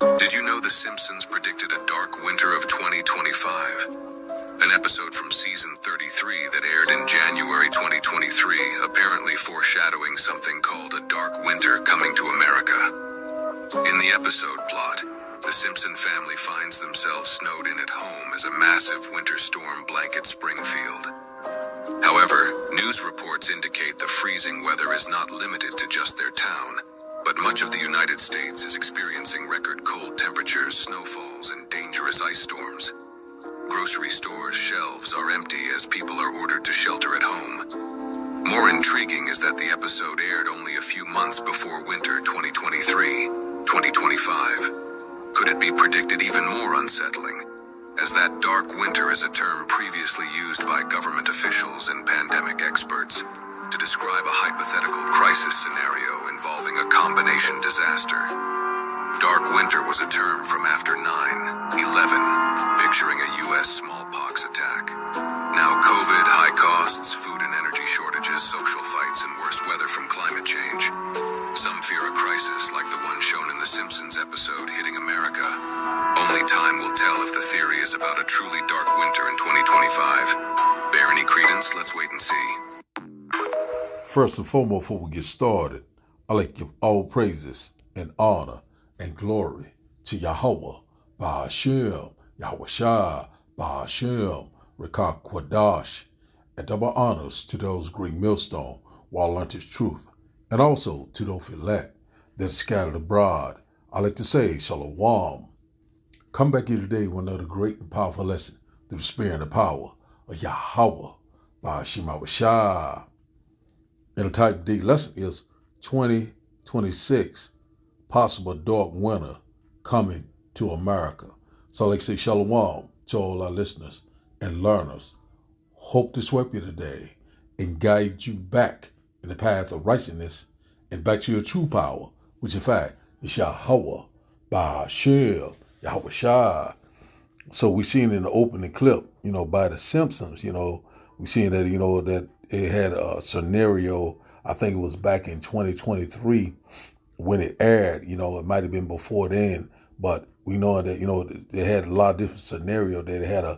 Did you know The Simpsons predicted a dark winter of 2025? An episode from season 33 that aired in January 2023, apparently foreshadowing something called a dark winter coming to America. In the episode plot, the Simpson family finds themselves snowed in at home as a massive winter storm blankets Springfield. However, news reports indicate the freezing weather is not limited to just their town, but much of the United States is experiencing record cold temperatures, snowfalls, and dangerous ice storms. Grocery stores' shelves are empty as people are ordered to shelter at home. More intriguing is that the episode aired only a few months before winter 2023-2025. Could it be predicted even more unsettling? As that dark winter is a term previously used by government officials and pandemic experts to describe a hypothetical crisis scenario involving a combination disaster. Dark winter was a term from after 9/11, picturing a U.S. smallpox attack. Now COVID, high costs, food and energy shortages, social fights, and worse weather from climate change. Some fear a crisis like the one shown in the Simpsons episode hitting America. Only time will tell if the theory is about a truly dark winter in 2025. Bear any credence? Let's wait and see. First and foremost, before we get started, I'd like to give all praises and honor and glory to Yahweh, Ba'ashem, Yahweh Shai, Ba'ashem, Rekah Kwadash, and double honors to those great millstone while learned his truth, and also to those elect that are scattered abroad. I'd like to say, Shalom. Come back here today with another great and powerful lesson through the spirit and the power of Yahweh, Ba'ashem, Yahweh Shai. And the type of day lesson is 2026, possible dark winter coming to America. So I'd like to say shalom to all our listeners and learners. Hope to sweep you today and guide you back in the path of righteousness and back to your true power, which in fact is Yahweh, Ba'ashem, Yahweh Shai. So we seen in the opening clip, by the Simpsons, we seen that, that it had a scenario, I think it was back in 2023 when it aired, it might have been before then, but we know that, they had a lot of different scenarios. They had a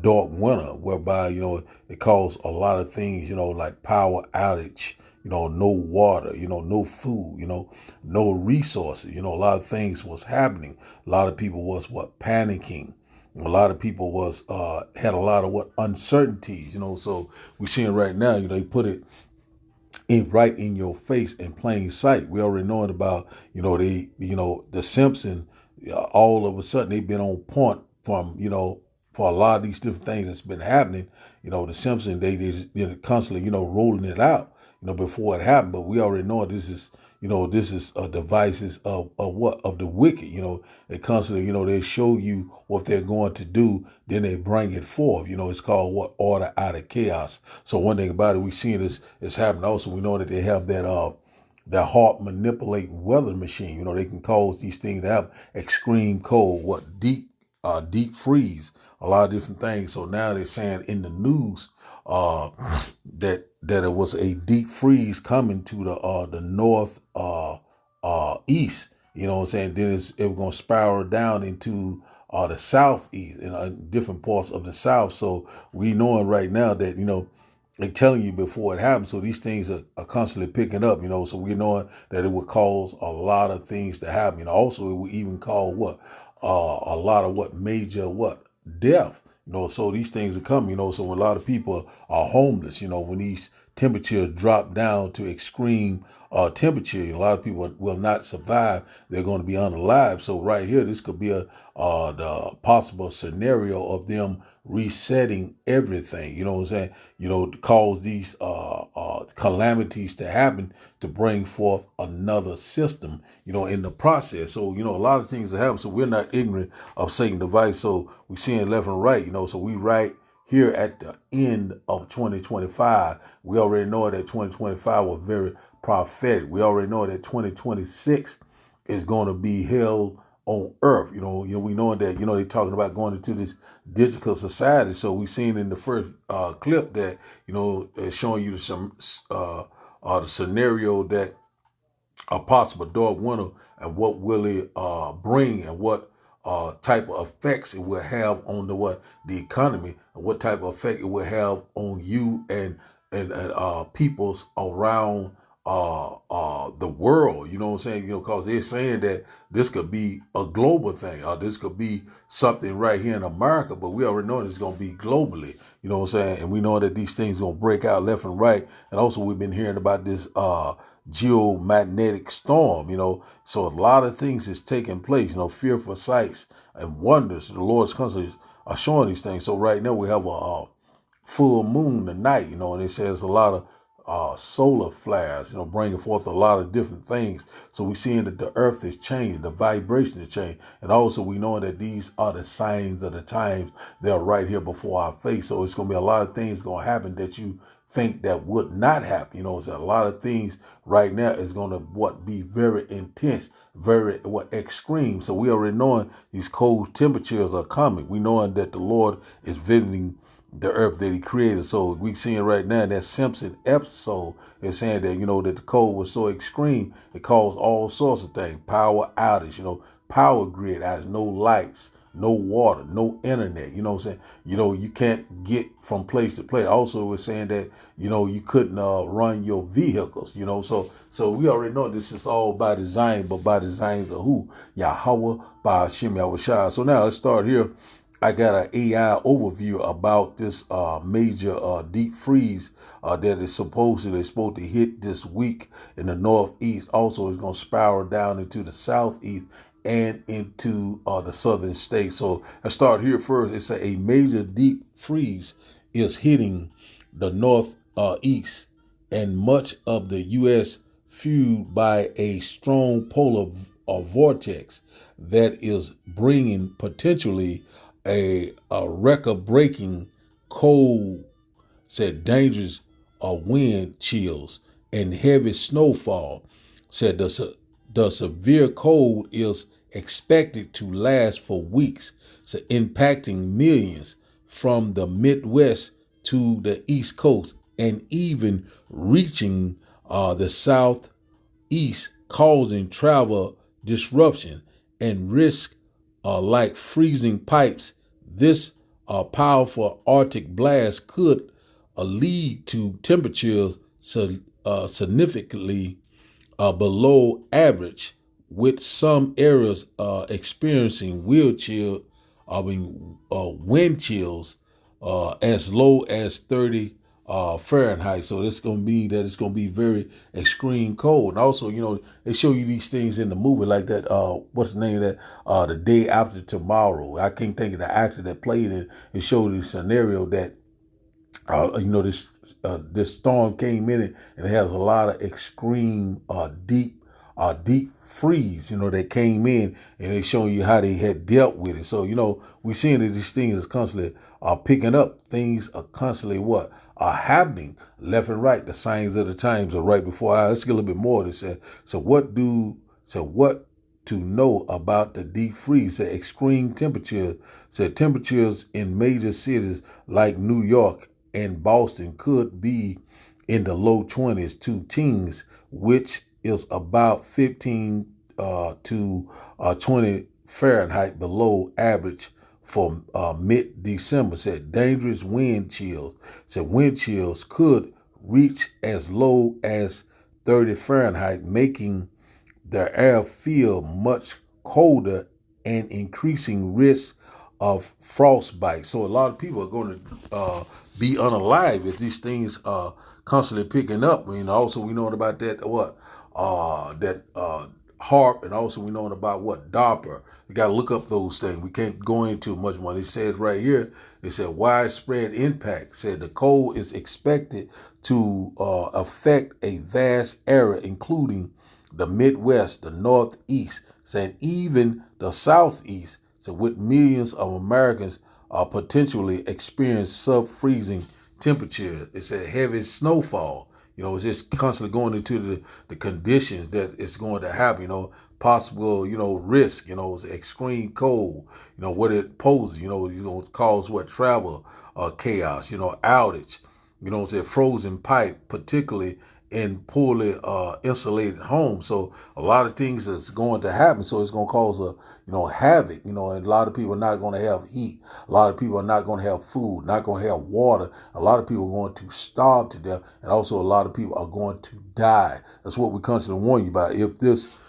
dark winter whereby, it caused a lot of things, like power outage, no water, no food, no resources, a lot of things was happening. A lot of people was panicking. A lot of people was had a lot of uncertainties, so we're seeing right now, they put it right in your face in plain sight. We already knowing about, the Simpson, all of a sudden they've been on point from, for a lot of these different things that's been happening. The Simpson, they constantly, rolling it out, before it happened. But we already know this is devices of the wicked. They constantly, they show you what they're going to do, then they bring it forth. It's called order out of chaos. So one thing about it, we seeing this is happening. Also, we know that they have that heart manipulating weather machine. They can cause these things to have extreme cold, deep freeze, a lot of different things. So now they're saying in the news that it was a deep freeze coming to the north east. You know what I'm saying? Then it was gonna spiral down into the southeast and different parts of the south. So we knowing right now that they're telling you before it happens. So these things are constantly picking up. So we're knowing that it would cause a lot of things to happen. Also, it would even cause a lot of major death. So these things are coming. So when a lot of people are homeless, when these temperatures drop down to extreme temperature, a lot of people will not survive. They're going to be unalive. So right here, this could be the possible scenario of them resetting everything. You know what I'm saying? To cause these calamities to happen to bring forth another system, in the process. So, a lot of things that happen. So we're not ignorant of Satan's device. So we seeing left and right, so we right here at the end of 2025. We already know that 2025 was very prophetic. We already know that 2026 is going to be hell on earth. We know that, they're talking about going into this digital society. So we seen in the first clip that, they're showing you the scenario that a possible dark winter and what will it bring and what type of effects it will have on the economy and what type of effect it will have on you and peoples around the world. You know what I'm saying? You know, because they're saying that this could be a global thing, or this could be something right here in America, but we already know it's going to be globally. You know what I'm saying? And we know that these things going to break out left and right. And also, we've been hearing about this geomagnetic storm. You know, so a lot of things is taking place. You know, fearful sights and wonders. The Lord's constantly are showing these things. So right now we have a full moon tonight, you know, and it says a lot of solar flares, you know, bringing forth a lot of different things. So we're seeing that the earth is changing, the vibration is changing. And also we know that these are the signs of the times. They're right here before our face. So it's going to be a lot of things going to happen that you think that would not happen. You know, it's a lot of things right now is going to be very intense, very extreme. So we already knowing these cold temperatures are coming. We knowing that the Lord is visiting the earth that he created. So we seeing right now that Simpson episode is saying that, you know, that the cold was so extreme, it caused all sorts of things. Power outage, you know, power grid outage, no lights, no water, no internet, you know what I'm saying? You know, you can't get from place to place. Also, it was saying that, you know, you couldn't run your vehicles, you know. So we already know this is all by design, but by designs of who? Yahweh, by Hashem Yahushua. So now let's start here. I got an AI overview about this major deep freeze that is supposed to hit this week in the northeast. Also, it's going to spiral down into the southeast and into the southern states. So let's start here first. It's a major deep freeze is hitting the northeast and much of the U.S. fueled by a strong polar vortex that is bringing potentially a record-breaking cold, said dangerous wind chills and heavy snowfall. Said the severe cold is expected to last for weeks, so impacting millions from the Midwest to the East Coast and even reaching the Southeast, causing travel disruption and risk like freezing pipes. This powerful Arctic blast could lead to temperatures significantly below average, with some areas experiencing wind chills as low as 30 Fahrenheit. So that's going to mean that it's going to be very extreme cold. And also, you know, they show you these things in the movie like that. What's the name of that? The Day After Tomorrow. I can't think of the actor that played it. It showed the scenario that you know, this storm came in and it has a lot of extreme deep freeze, you know, that came in, and they showing you how they had dealt with it. So, you know, we're seeing that these things are constantly picking up. Things are constantly are happening left and right. The signs of the times are right before our eyes. Let's get a little bit more. This said, what to know about the deep freeze? Said extreme temperatures. Said temperatures in major cities like New York and Boston could be in the low 20s to teens, which is about 15 to 20 Fahrenheit below average for mid-December. Said dangerous wind chills. Said wind chills could reach as low as 30 Fahrenheit, making the air feel much colder and increasing risk of frostbite. So a lot of people are going to be unalive if these things are constantly picking up. I mean, also we know about that HAARP, and also we know about DARPA. You got to look up those things. We can't go into much more. It says right here, it said widespread impact. Said the cold is expected to affect a vast area, including the Midwest, the Northeast, saying even the Southeast. So with millions of Americans potentially experience sub-freezing temperatures. It said heavy snowfall. You know, it's just constantly going into the conditions that it's going to happen, you know, possible, you know, risk, you know, it's extreme cold, you know, what it poses, you know, cause travel chaos, you know, outage, you know, it's a frozen pipe, particularly in poorly insulated homes. So a lot of things that's going to happen. So it's going to cause havoc. And a lot of people are not going to have heat. A lot of people are not going to have food, not going to have water. A lot of people are going to starve to death, and also a lot of people are going to die. That's what we constantly warn you about. If this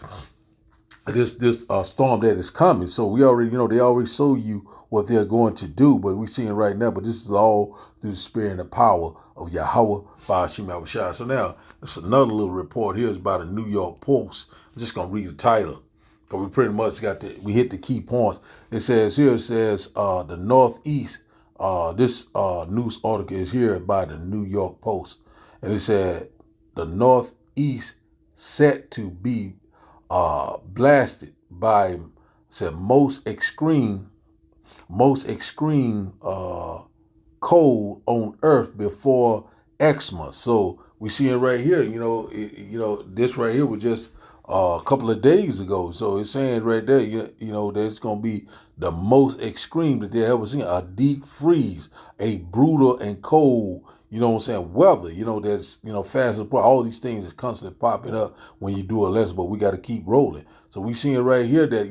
storm that is coming. So we already, they already show you what they're going to do, but we're seeing right now, but this is all through the spirit and the power of Yahweh Ba'ashim Yahushua. So now, it's another little report here. It's about a New York Post. I'm just going to read the title, because we pretty much we hit the key points. It says, the Northeast, this news article is here by the New York Post. And it said, the Northeast set to be blasted by most extreme cold on Earth before Xmas. So we see it right here. This right here was just a couple of days ago. So it's saying right there, that it's gonna be the most extreme that they ever seen. A deep freeze, a brutal and cold, weather, that's, fast and all these things is constantly popping up when you do a lesson, but we got to keep rolling. So we seeing right here that,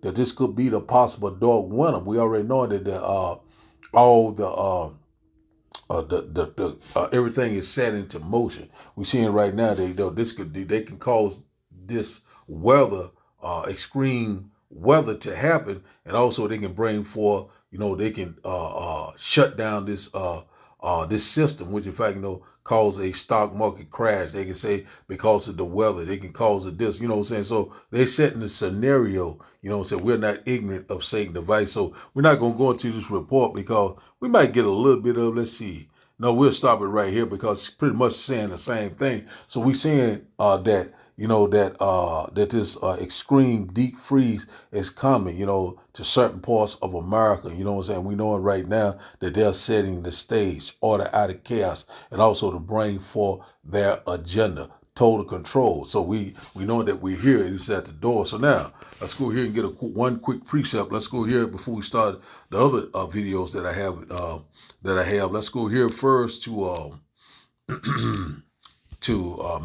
that this could be the possible dark winter. We already know that everything is set into motion. We're seeing right now that they can cause this weather, extreme weather to happen, and also they can bring forth, they can shut down this system, which in fact, cause a stock market crash. They can say because of the weather, they can cause a this, So they're setting the scenario, we're not ignorant of Satan's device. So we're not going to go into this report because we might get a little bit of, let's see. No, we'll stop it right here because it's pretty much saying the same thing. So we're saying that that this extreme deep freeze is coming, to certain parts of America. You know what I'm saying? We know it right now that they're setting the stage, order out of chaos, and also to bring forth their agenda, total control. So we know that we're here. It's at the door. So now let's go here and get one quick precept. Let's go here before we start the other videos that I have. Let's go here first to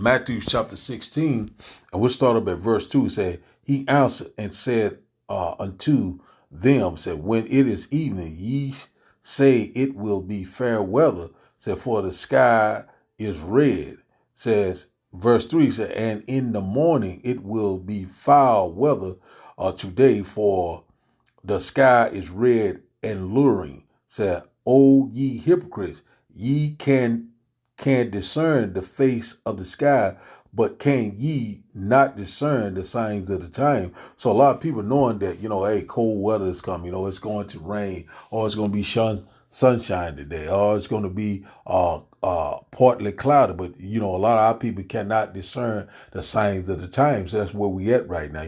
Matthew chapter 16, and we'll start up at verse 2. It said, he answered and said unto them, said, when it is evening, ye say it will be fair weather, said, for the sky is red. Says verse 3 said, and in the morning it will be foul weather today, for the sky is red and luring. Said, O ye hypocrites, ye can discern the face of the sky, but can ye not discern the signs of the time? So a lot of people knowing that, hey, cold weather is coming, it's going to rain, or it's going to be sunshine today, or it's going to be partly cloudy. But, a lot of our people cannot discern the signs of the times. So that's where we at right now.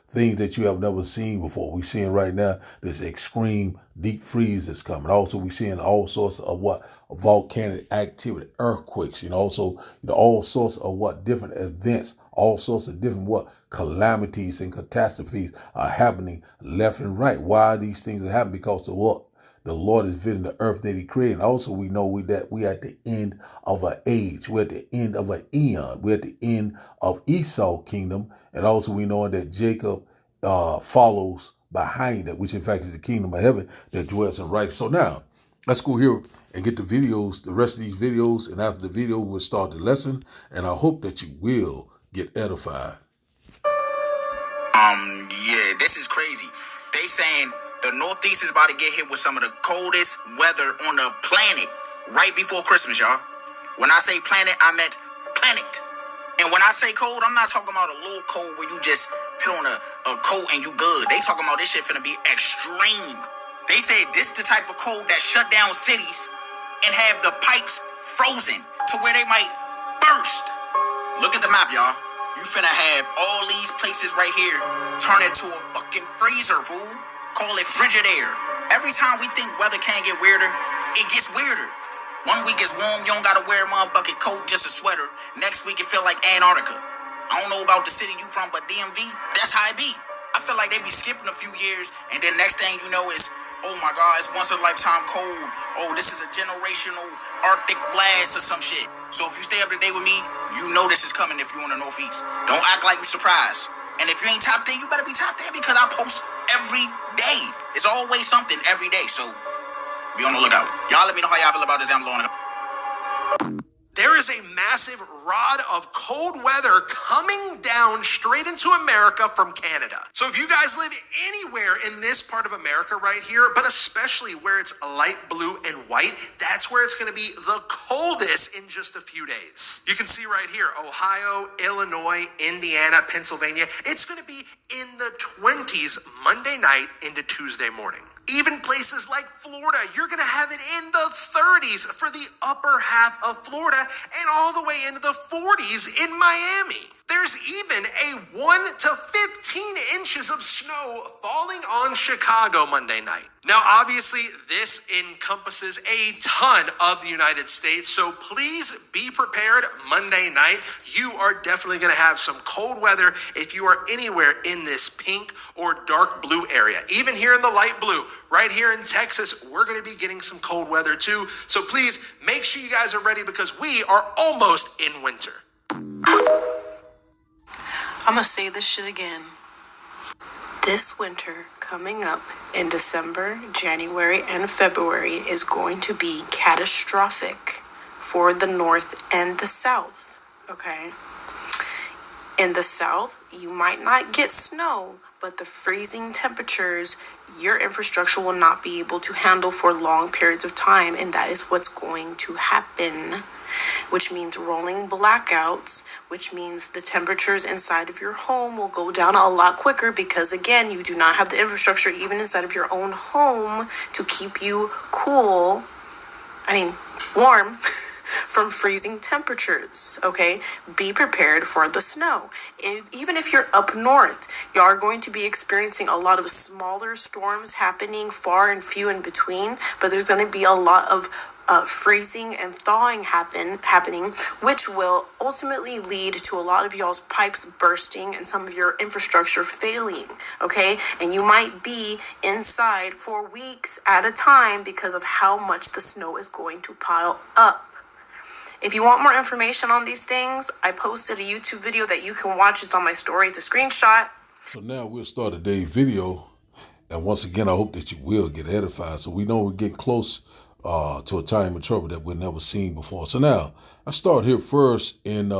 Things that you have never seen before. We're seeing right now this extreme deep freeze is coming. Also, we're seeing all sorts of volcanic activity, earthquakes, also all sorts of different events, all sorts of different calamities and catastrophes are happening left and right. Why these things are happening? Because of what? The Lord is visiting the earth that he created. And also we know that we at the end of an age. We're at the end of an eon. We're at the end of Esau's kingdom. And also we know that Jacob follows behind it, which in fact is the kingdom of heaven that dwells in righteousness. So now, let's go here and get the videos, the rest of these videos. And after the video, we'll start the lesson. And I hope that you will get edified. Yeah, this is crazy. They saying the Northeast is about to get hit with some of the coldest weather on the planet right before Christmas, y'all. When I say planet, I meant planet. And when I say cold, I'm not talking about a little cold where you just put on a coat and you good. They talking about this shit finna be extreme. They say this the type of cold that shut down cities and have the pipes frozen to where they might burst. Look at the map, y'all. You finna have all these places right here turn into a fucking freezer, fool. Call it frigid air. Every time we think weather can't get weirder, it gets weirder. One week it's warm, you don't gotta wear a motherfucking coat, just a sweater. Next week it feel like Antarctica. I don't know about the city you from, but DMV, that's how it be. I feel like they be skipping a few years, and then next thing you know is oh my God, it's once in a lifetime cold. Oh, this is a generational Arctic blast or some shit. So if you stay up to date with me, you know this is coming if you're on the Northeast. Don't act like you're surprised. And if you ain't top there, you better be top there because I post every day. It's always something every day. So be on the lookout. Y'all let me know how y'all feel about this. I'm blowing it up. There is a massive rod of cold weather coming down straight into America from Canada. So if you guys live anywhere in this part of America right here, but especially where it's light blue and white, that's where it's going to be the coldest in just a few days. You can see right here, Ohio, Illinois, Indiana, Pennsylvania. It's going to be in the 20s Monday night into Tuesday morning. Even places like Florida, you're going to have it in the 30s for the upper half of Florida and all the way into the 40s in Miami. There's even a 1 to 15 inches of snow falling on Chicago Monday night. Now, obviously, this encompasses a ton of the United States, so please be prepared Monday night. You are definitely going to have some cold weather if you are anywhere in this pink or dark blue area. Even here in the light blue, right here in Texas, we're going to be getting some cold weather too. So please make sure you guys are ready because we are almost in winter. I'm gonna say this shit again. This winter coming up in December, January, and February is going to be catastrophic for the North and the South, okay? In the South, you might not get snow, but the freezing temperatures, your infrastructure will not be able to handle for long periods of time, and that is what's going to happen, which means rolling blackouts, which means the temperatures inside of your home will go down a lot quicker because, again, you do not have the infrastructure even inside of your own home to keep you warm from freezing temperatures, okay? Be prepared for the snow. Even if you're up north, you are going to be experiencing a lot of smaller storms happening far and few in between, but there's going to be a lot of freezing and thawing happening, which will ultimately lead to a lot of y'all's pipes bursting and some of your infrastructure failing, okay? And you might be inside for weeks at a time because of how much the snow is going to pile up. If you want more information on these things, I posted a YouTube video that you can watch. It's on my story. It's a screenshot. So now we'll start today's video. And once again, I hope that you will get edified. So we know we're getting close to a time of trouble that we've never seen before. So now I start here first in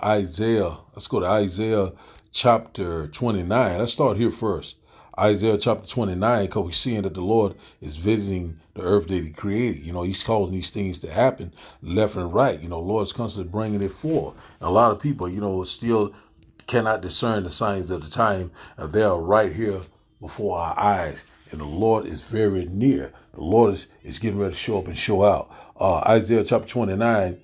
Isaiah. Let's go to Isaiah chapter 29. Let's start here first. Isaiah chapter 29, because we're seeing that the Lord is visiting the earth that he created. You know, he's causing these things to happen left and right. You know, Lord's constantly bringing it forth. And a lot of people, you know, still cannot discern the signs of the time. And they are right here before our eyes. And the Lord is very near. The Lord is getting ready to show up and show out. Isaiah chapter 29,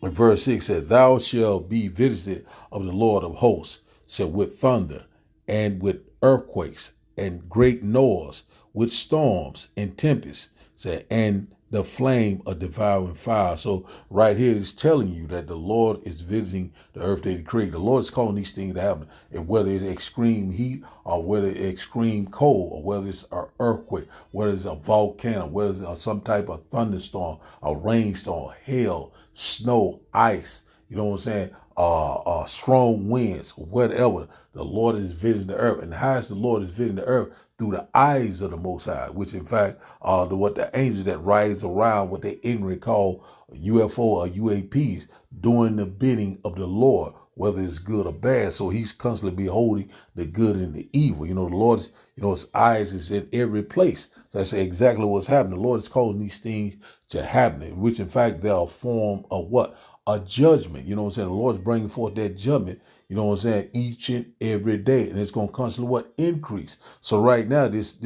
verse 6 said, "Thou shalt be visited of the Lord of hosts, said with thunder and with earthquakes and great noise, with storms and tempests, said, and the flame of devouring fire." So right here it's telling you that the Lord is visiting the earth that he created. The Lord is calling these things to happen. And whether it's extreme heat or whether it's extreme cold or whether it's an earthquake, whether it's a volcano, whether it's some type of thunderstorm, a rainstorm, hail, snow, ice, you know what I'm saying? Strong winds, whatever. The Lord is visiting the earth. And how is the Lord is visiting the earth? Through the eyes of the Most High, which in fact are what the angels that rise around what they ignorantly call UFO or UAPs, doing the bidding of the Lord, whether it's good or bad. So he's constantly beholding the good and the evil. You know, the Lord's, you know, his eyes is in every place. So that's exactly what's happening. The Lord is calling these things to happen, which in fact they are a form of what? A judgment. You know what I'm saying? The Lord's bringing forth that judgment, you know what I'm saying, each and every day. And it's going to constantly what? Increase. So right now, this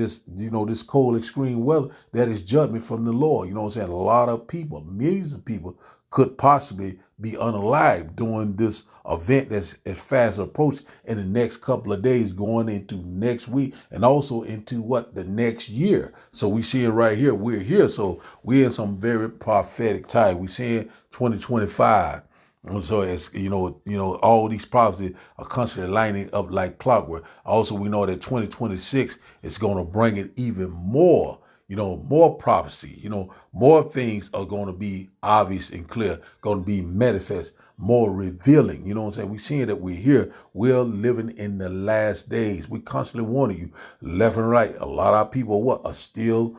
cold extreme weather, that is judgment from the Lord. You know what I'm saying? A lot of people, millions of people could possibly be unalive during this event that's as fast approaching in the next couple of days, going into next week and also into what? The next year. So we see it right here. We're here. So we're in some very prophetic time. We're seeing 2025. And so it's all these prophecies are constantly lining up like clockwork. Also, we know that 2026 is going to bring it even more. More prophecy. More things are going to be obvious and clear, going to be manifest, more revealing. You know what I'm saying? We're seeing that we're here. We're living in the last days. We constantly warning you left and right. A lot of people are still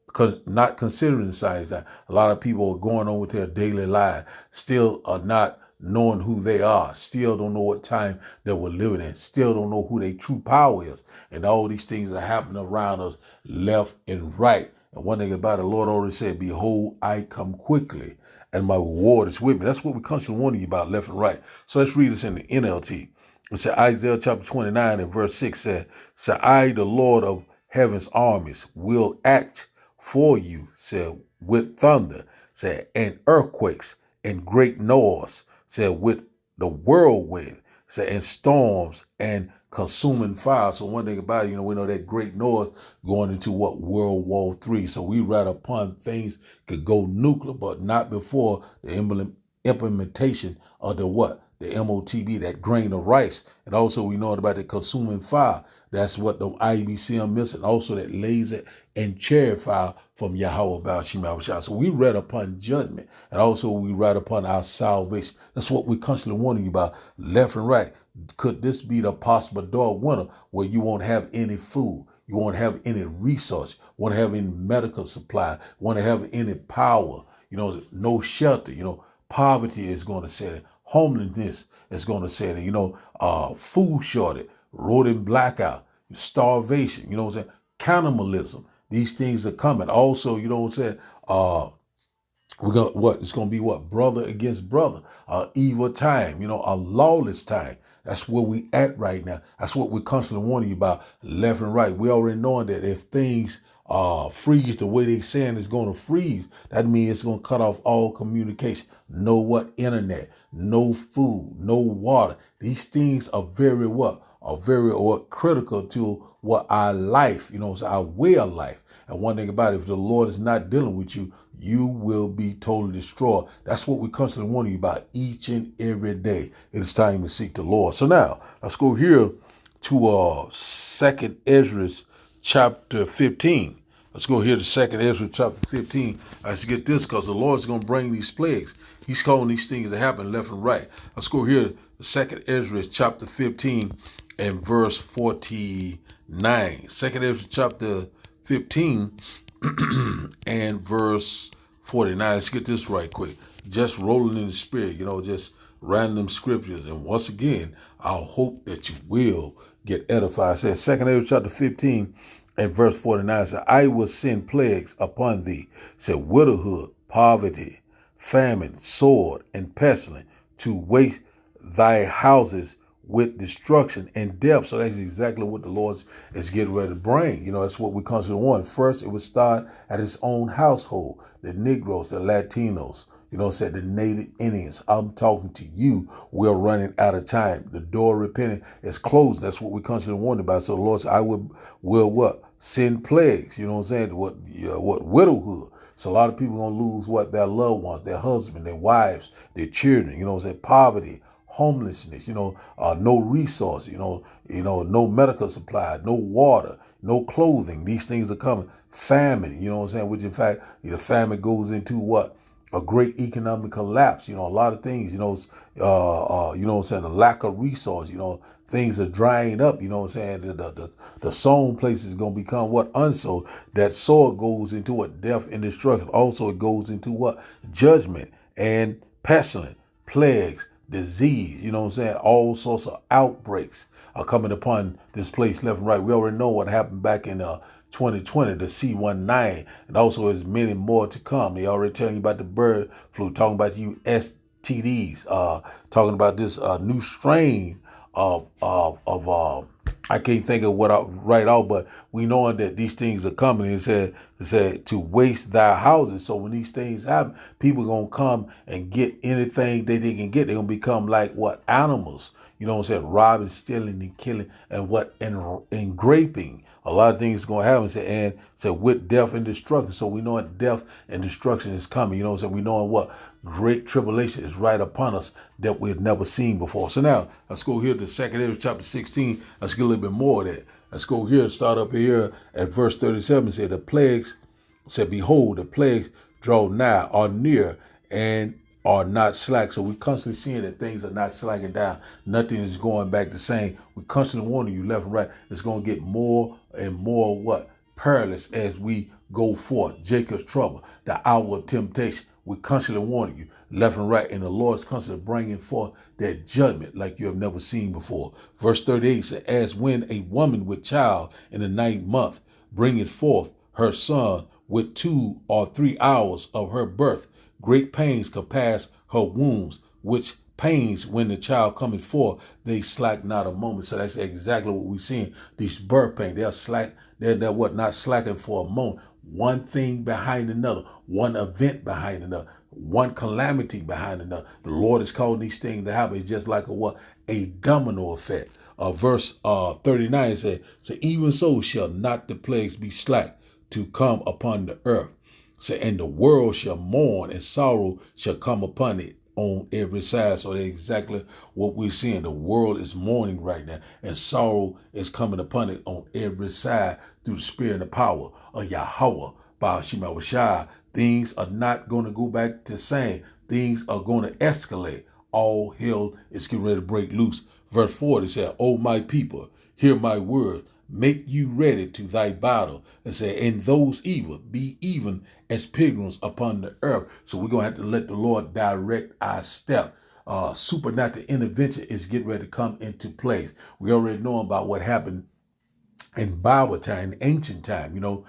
because not considering the signs. That a lot of people are going on with their daily life, still are not knowing who they are, still don't know what time that we're living in, still don't know who their true power is. And all these things are happening around us left and right. And one thing about it, the Lord already said, behold, I come quickly and my reward is with me. That's what we constantly warning you about left and right. So let's read this in the NLT. It said Isaiah chapter 29 and verse 6 said, I, the Lord of heaven's armies, will act for you, said, with thunder, said, and earthquakes and great noise, said, with the whirlwind, said, and storms and consuming fire. So one thing about it, we know that great noise going into what World War III. So we read upon things could go nuclear, but not before the implementation of the what? The MOTB, that grain of rice. And also we know about the consuming fire. That's what the IBCM missing. Also that laser and chariot fire from Yahweh Baal Shema Shah. So we read upon judgment. And also we read upon our salvation. That's what we're constantly warning you about left and right. Could this be the possible dark winter where you won't have any food? You won't have any resource, won't have any medical supply, won't have any power, no shelter, poverty is going to set in. Homelessness is going to set in, food shortage, road and blackout, starvation, cannibalism. These things are coming. Also, we're gonna it's gonna be brother against brother, evil time, a lawless time. That's where we at right now. That's what we're constantly warning you about left and right. We already knowing that if things freeze the way they saying it's gonna freeze, that means it's gonna cut off all communication. No internet, no food, no water. These things are very critical to our life, it's our way of life. And one thing about it, if the Lord is not dealing with you, you will be totally destroyed. That's what we constantly warning you about each and every day. It is time to seek the Lord. So now let's go here to 2nd Ezra chapter 15. Let's go here to 2nd Ezra chapter 15. Let's get this, because the Lord's going to bring these plagues. He's calling these things to happen left and right. Let's go here to 2nd Ezra chapter 15 and verse 49. 2nd Ezra chapter 15 and verse 49. Let's get this right quick. Just rolling in the spirit, just random scriptures. And once again, I hope that you will get edified. It says 2nd Ezra chapter 15 and verse 49 says, I will send plagues upon thee, said widowhood, poverty, famine, sword, and pestilence, to waste thy houses with destruction and death. So that's exactly what the Lord is getting ready to bring. That's what we constantly want. First, it would start at his own household, the Negroes, the Latinos, said the Native Indians. I'm talking to you. We're running out of time. The door of repenting is closed. That's what we constantly warned about. So the Lord said, I will send plagues. What widowhood. So a lot of people going to lose their loved ones, their husband, their wives, their children, poverty, homelessness, no resource, no medical supply, no water, no clothing. These things are coming. Famine, which in fact, the famine goes into a great economic collapse. A lot of things, the lack of resource, things are drying up, the sown place is going to become unsown. That soil goes into death and destruction. Also, it goes into judgment and pestilence, plagues, disease, all sorts of outbreaks are coming upon this place left and right. We already know what happened back in 2020, the C19, and also there's many more to come. They already telling you about the bird flu, talking about the STDs, talking about this new strain of I can't think of what right out, but we know that these things are coming. It said to waste thy houses. So when these things happen, people are going to come and get anything that they can get. They're going to become like animals. You know what I'm saying? Robbing, stealing, and killing, and graping. A lot of things going to happen. And with death and destruction. So we know that death and destruction is coming. You know what I'm saying? We know what great tribulation is right upon us that we've never seen before. So now let's go here to 2 Ezra chapter 16. Let's get a little bit more of that. Let's go here and start up here at verse 37. Say the plagues said, behold, the plagues draw nigh, are near, and are not slack. So we're constantly seeing that things are not slacking down. Nothing is going back the same. We're constantly warning you left and right. It's going to get more and more perilous as we go forth. Jacob's trouble, the hour of temptation. We're constantly warning you left and right. And the Lord's constantly bringing forth that judgment like you have never seen before. Verse 38 says, as when a woman with child in the 9th month bringeth forth her son with 2 or 3 hours of her birth, great pains compass her wombs, which pains when the child cometh forth, they slack not a moment. So that's exactly what we're seeing. These birth pains, they're not slacking for a moment. One thing behind another, one event behind another, one calamity behind another. The Lord is calling these things to happen. It's just like a domino effect. Verse 39 says, so even so shall not the plagues be slack to come upon the earth. So, and the world shall mourn, and sorrow shall come upon it on every side. So that's exactly what we're seeing. The world is mourning right now, and sorrow is coming upon it on every side through the spirit and the power of Yahweh. By Shema Washai, things are not going to go back to the same. Things are going to escalate. All hell is getting ready to break loose. Verse 40 said, O my people, hear my word. Make you ready to thy battle. And say, and those evil be even as pilgrims upon the earth. So we're going to have to let the Lord direct our step. Supernatural intervention is getting ready to come into place. We already know about what happened in Bible time, ancient time, when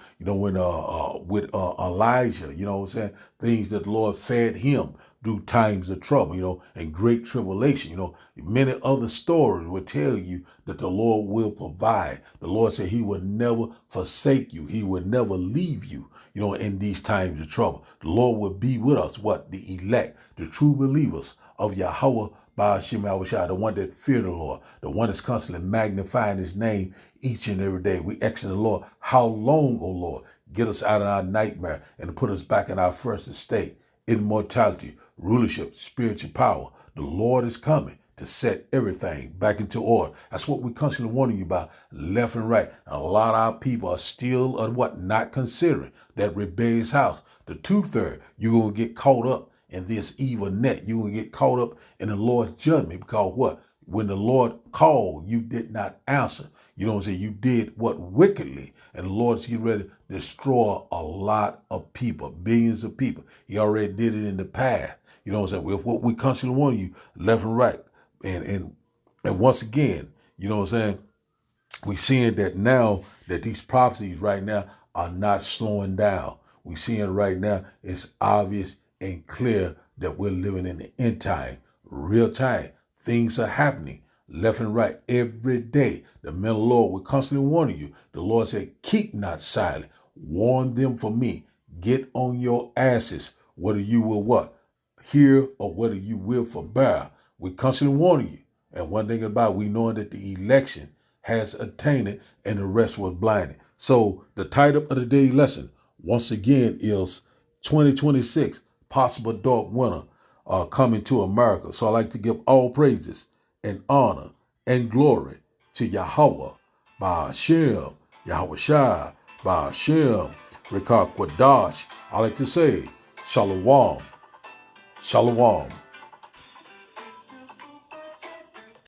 with Elijah, you know what I'm saying? Things that the Lord fed him through times of trouble, and great tribulation, many other stories will tell you that the Lord will provide. The Lord said he will never forsake you. He will never leave you, in these times of trouble. The Lord will be with us, the elect, the true believers of Yahweh by Hashem Yahushua, the one that fear the Lord, the one that's constantly magnifying his name each and every day. We asking the Lord, how long, O Lord? Get us out of our nightmare and put us back in our first estate, immortality, rulership, spiritual power. The Lord is coming to set everything back into order. That's what we're constantly warning you about, left and right. And a lot of our people are still not considering that rebellious house. The 2/3, you're going to get caught up in this evil net. You will get caught up in the Lord's judgment because when the Lord called, you did not answer. You know what I'm saying? You did wickedly. And the Lord's getting ready to destroy a lot of people, billions of people. He already did it in the past. You know what I'm saying? What we constantly want you left and right. And once again, you know what I'm saying? We're seeing that now that these prophecies right now are not slowing down. We're seeing right now it's obvious and clear that we're living in the end time, real time. Things are happening left and right every day. The men of the Lord will constantly warning you. The Lord said, keep not silent. Warn them for me. Get on your asses, whether you will hear or whether you will forbear. We're constantly warning you. And one thing about we knowing that the election has attained it and the rest was blinded. So the title of the day lesson, once again, is 2026. Possible dark winter coming to America. So I like to give all praises and honor and glory to Yahweh, by Hashem, Yahweh Shai, by Hashem, Rekah Kwadash. I like to say, Shalom, Shalom.